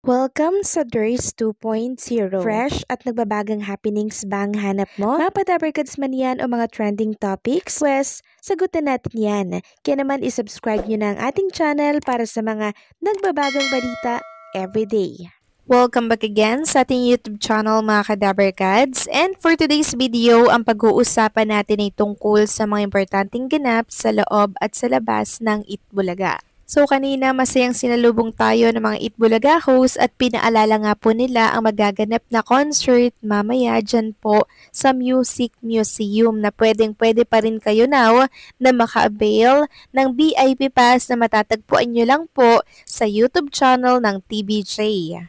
Welcome sa DRS 2.0. Fresh at nagbabagang happenings ba ang hanap mo? Mga padabarkads man yan o mga trending topics? Pues, sagutan natin yan. Kaya naman isubscribe nyo na ang ating channel para sa mga nagbabagang balita everyday. Welcome back again sa ating YouTube channel mga kadabarkads. And for today's video, ang pag-uusapan natin ay tungkol sa mga importanteng ganap sa loob at sa labas ng Itbulaga. So kanina masayang sinalubong tayo ng mga Itbulaga host at pinaalala nga po nila ang magaganap na concert mamaya dyan po sa Music Museum na pwede pa rin kayo now na maka-avail ng VIP pass na matatagpuan nyo lang po sa YouTube channel ng TBJ.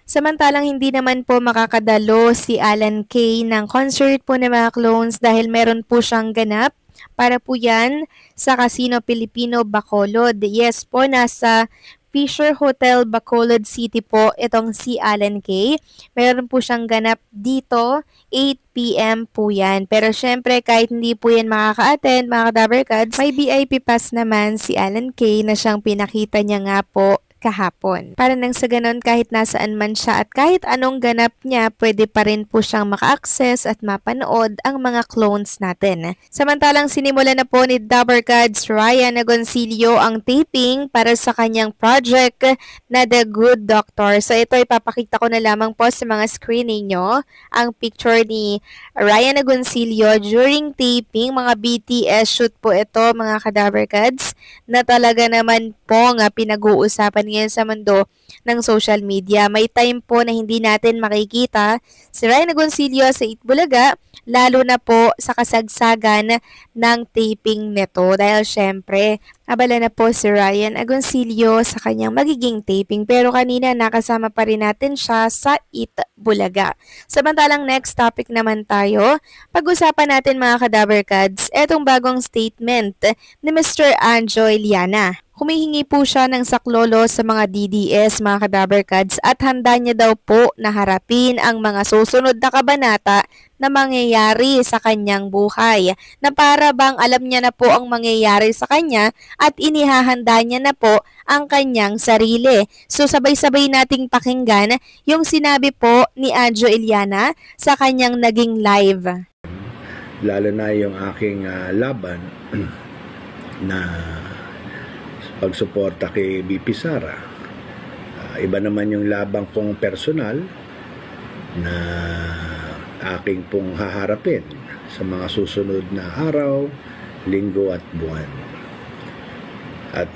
Samantalang hindi naman po makakadalo si Alan Kay ng concert po ng mga clones dahil meron po siyang ganap. Para po yan sa Casino Pilipino, Bacolod. Yes po, nasa Fisher Hotel, Bacolod City po itong si Alan Kay. Meron po siyang ganap dito, 8 PM po yan. Pero syempre, kahit hindi po yan makaka-attend, mga kadabarkads, may VIP pass naman si Alan Kay na siyang pinakita niya nga po kahapon. Para nang sa ganon kahit nasaan man siya at kahit anong ganap niya, pwede pa rin po siyang maka-access at mapanood ang mga clones natin. Samantalang sinimula na po ni Dabarkads Ryan Agoncillo ang taping para sa kanyang project na The Good Doctor. So ito ipapakita ko na lamang po sa mga screening nyo ang picture ni Ryan Agoncillo during taping. Mga BTS shoot po ito mga kadabarkads na talaga naman po nga pinag-uusapan ngayon sa mundo ng social media. May time po na hindi natin makikita si Ryan Agoncillo sa Itbulaga, lalo na po sa kasagsagan ng taping nito. Dahil syempre, abala na po si Ryan Agoncillo sa kanyang magiging taping. Pero kanina nakasama pa rin natin siya sa Itbulaga. Samantalang next topic naman tayo. Pag-usapan natin mga kadabarkads, etong bagong statement ni Mr. Anjo Iliana. Humihingi po siya ng saklolo sa mga DDS mga kadabarkads at handa niya daw po na harapin ang mga susunod na kabanata na mangyayari sa kanyang buhay. Na para bang alam niya na po ang mangyayari sa kanya at inihahanda niya na po ang kanyang sarili. So sabay-sabay nating pakinggan yung sinabi po ni Anjo Iliana sa kanyang naging live. Lalo na yung aking laban na pagsuporta kay BP Sara. Iba naman yung labang kong personal na aking pong haharapin sa mga susunod na araw, linggo at buwan. At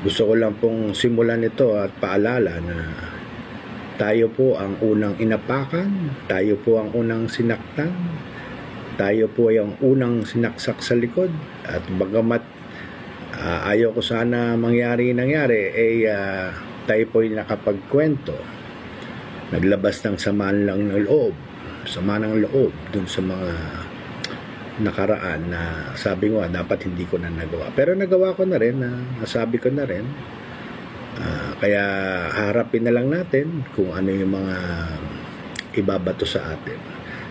gusto ko lang pong simulan ito at paalala na tayo po ang unang inapakan, tayo po ang unang sinaktan, tayo po ay ang unang sinaksak sa likod at bagamat ayaw ko sana nangyari, tayo po ay nakapagkwento. Naglabas ng sama ng loob dun sa mga nakaraan na sabi ko dapat hindi ko na nagawa. Pero nagawa ko na rin, nasabi ko na rin. Kaya harapin na lang natin kung ano yung mga ibabato sa atin.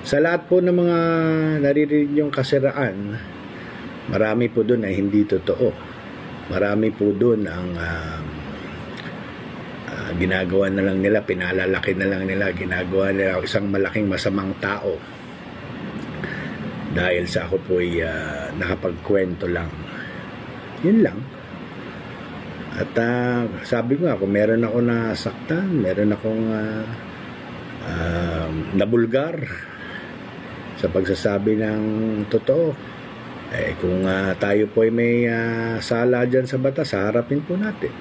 Sa lahat po ng mga naririnig yung kasiraan, marami po dun ay hindi totoo. Marami po doon ang ginagawa na lang nila, pinalalaki na lang nila, ginagawa nila isang malaking masamang tao. Dahil sa ako po ay nakapagkwento lang. Yun lang. At sabi ko nga, kung meron ako nasaktan, meron akong nabulgar sa pagsasabi ng totoo, kung tayo po ay may sala dyan sa batas, harapin po natin.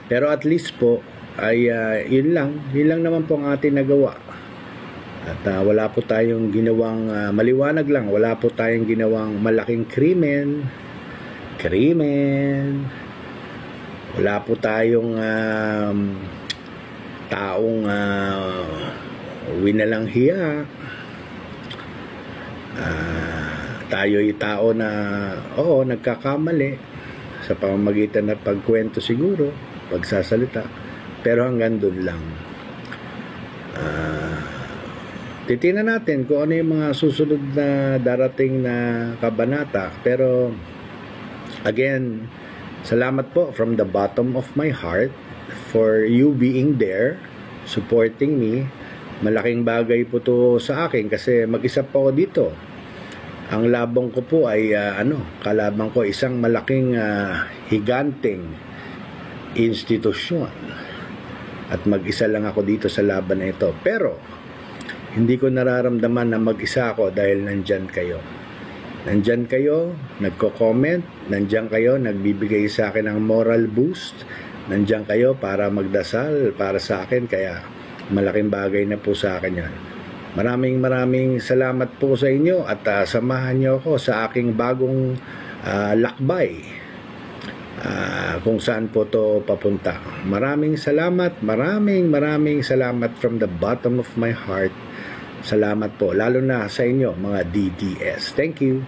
Pero at least po ay yun lang naman po ang ating nagawa. At wala po tayong ginawang maliwanag lang, wala po tayong ginawang malaking krimen, wala po tayong taong winalang hiya. Tayo'y tao na nagkakamali sa pamamagitan ng pagkwento siguro, pagsasalita, pero hanggang doon lang. Titingnan natin kung ano yung mga susunod na darating na kabanata, pero again, salamat po from the bottom of my heart for you being there, supporting me. Malaking bagay po to sa akin kasi mag-isa po ako dito. Ang labang ko po ay kalabang ko isang malaking higanting institusyon. At mag-isa lang ako dito sa laban na ito. Pero hindi ko nararamdaman na mag-isa ako dahil nandyan kayo. Nandyan kayo, nagko-comment, nandyan kayo, nagbibigay sa akin ng moral boost, nandyan kayo para magdasal para sa akin, kaya malaking bagay na po sa akin yan. Maraming salamat po sa inyo at samahan niyo ako sa aking bagong lakbay kung saan po to papunta. Maraming salamat from the bottom of my heart. Salamat po, lalo na sa inyo mga DDS. Thank you.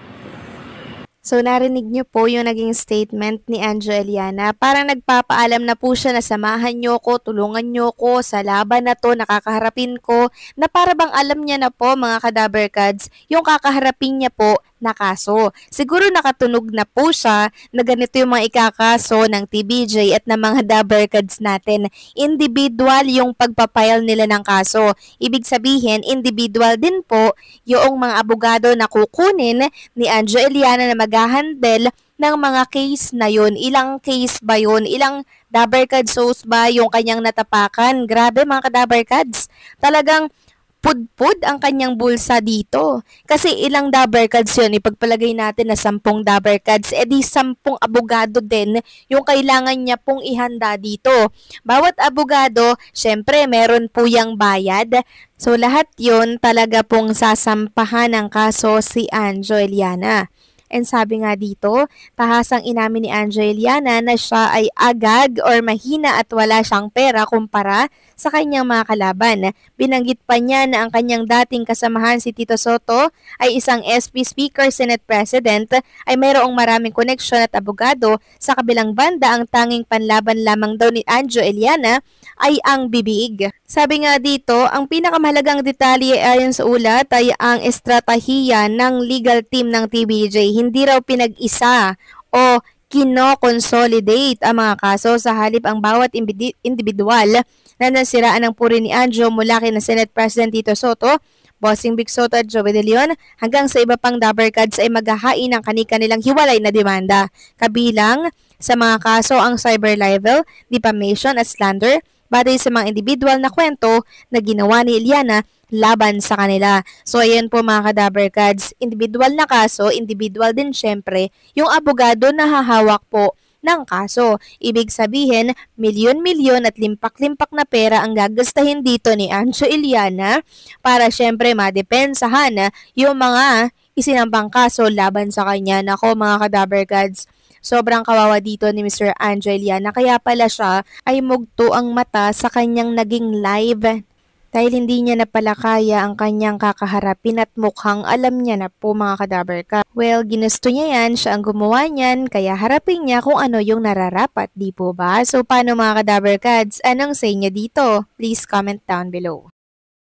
So narinig niyo po yung naging statement ni Anjo Eliana. Parang nagpapaalam na po siya na samahan niyo ko, tulungan niyo ko sa laban na to, nakakaharapin ko, na para bang alam niya na po mga kadaberkads, yung kakaharapin niya po na kaso. Siguro nakatunog na po siya na ganito yung mga ikakaso ng TBJ at ng mga daberkads natin. Individual yung pagpapile nila ng kaso. Ibig sabihin, individual din po yung mga abogado na kukunin ni Anjo Eliana na mag-handle ng mga case na yun. Ilang case ba yun? Ilang daberkads ba yung kanyang natapakan? Grabe mga kadaberkads. Talagang pudpud ang kanyang bulsa dito. Kasi ilang daberkads yun, ipagpalagay natin na 10 daberkads, edi 10 abogado din yung kailangan niya pong ihanda dito. Bawat abogado, syempre meron po yung bayad. So lahat yun talaga pong sasampahan ng kaso si Anjo Eliana. And sabi nga dito, tahasang inamin ni Anjo Eliana na siya ay agag or mahina at wala siyang pera kumpara sa kanyang mga kalaban. Binanggit pa niya na ang kanyang dating kasamahan si Tito Sotto ay isang SP Speaker, Senate President, ay mayroong maraming koneksyon at abogado. Sa kabilang banda, ang tanging panlaban lamang daw ni Anjo Eliana ay ang bibig. Sabi nga dito, ang pinakamahalagang detalye ayon sa ulat ay ang estratehiya ng legal team ng TBJ. Hindi raw pinag-isa o kino-consolidate ang mga kaso, sa halip ang bawat individual na nasiraan ng puri ni Anjo mula kina Senate President Tito Sotto, Bossing Vic Sotto at Joey De Leon hanggang sa iba pang daberkads ay maghahain ng kani-kanilang hiwalay na demanda. Kabilang sa mga kaso ang cyber libel, defamation at slander batay sa mga individual na kwento na ginawa ni Eliana laban sa kanila. So ayan po mga kadaberkads, individual na kaso, individual din syempre yung abogado na hahawak po ng kaso. Ibig sabihin, milyon-milyon at limpak-limpak na pera ang gagastahin dito ni Anjo Eliana para syempre madepensahan yung mga isinampang kaso laban sa kanya. Nako mga kadaberkads, sobrang kawawa dito ni Mr. Anjo Eliana, kaya pala siya ay mugto ang mata sa kanyang naging live dahil hindi niya na pala kaya ang kanyang kakaharapin at mukhang alam niya na po mga kadaberkads. Well, ginusto niya yan, siya ang gumawa niyan, kaya harapin niya kung ano yung nararapat, di po ba? So paano mga kadaberkads, anong say niya dito? Please comment down below.